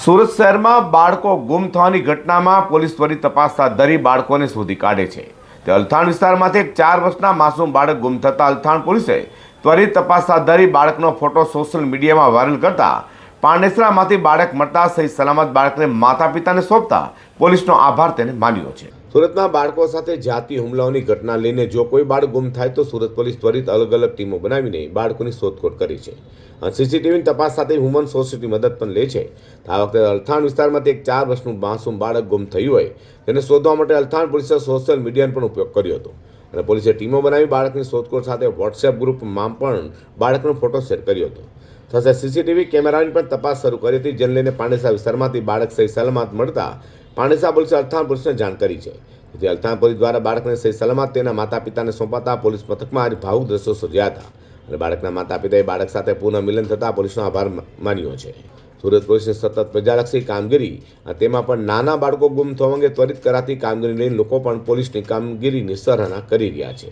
સુરત શહેરમાં બાળકો ગુમ થવાની ઘટનામાં પોલીસ ત્વરિત તપાસ હાથ ધરી બાળકોને શોધી કાઢે છે। તે અલથાણ વિસ્તારમાંથી એક 4 વર્ષના માસૂમ બાળક ગુમ થતા અલથાણ પોલીસે ત્વરિત તપાસ હાથ ધરી બાળકનો ફોટો સોશિયલ મીડિયામાં વાયરલ કરતા પાંડેસરામાંથી બાળક મળતા સહી સલામત બાળકને માતા પિતાને સોંપતા પોલીસનો આભાર તેને માન્યો છે। સુરતમાં બાળકો સાથે જાતીય હુમલાઓની ઘટના લઈને જો કોઈ બાળક ગુમ થાય તો સુરત પોલીસ ત્વરિત અલગ અલગ ટીમો બનાવીને બાળકોની શોધખોળ કરી છે અને સીસીટીવીની તપાસ સાથે હ્યુમન સોસાયટી મદદ પણ લે છે। આ વખતે અલથાણ વિસ્તારમાંથી એક 4 વર્ષનું માસૂમ બાળક ગુમ થયું હોય તેને શોધવા માટે અલથાણ પોલીસે સોશિયલ મીડિયાનો પણ ઉપયોગ કર્યો હતો અને પોલીસે ટીમો બનાવી બાળકની શોધખોળ સાથે વોટ્સએપ ગ્રુપમાં પણ બાળકનો ફોટો શેર કર્યો હતો। સાથે સીસીટીવી કેમેરાની પણ તપાસ શરૂ કરી હતી, જેને લઈને પાંડેસરા વિસ્તારમાંથી બાળક સહી સલામત મળતા પાંડેસરા પોલીસે અલથાણ પોલીસને જાણ કરી છે। જેથી અલથાણ પોલીસ દ્વારા બાળકને સહી સલામત તેના માતા પિતાને સોંપાતા પોલીસ મથકમાં ભાવુક દ્રશ્યો સર્જ્યા હતા અને બાળકના માતા પિતાએ બાળક સાથે પુનઃ મિલન થતા પોલીસનો આભાર માન્યો છે। સુરત પોલીસની સતત પ્રજાલક્ષી કામગીરી અને તેમાં પણ નાના બાળકો ગુમ થવા અંગે ત્વરિત કરાતી કામગીરી લઈને લોકો પણ પોલીસની કામગીરીની સરાહના કરી રહ્યા છે।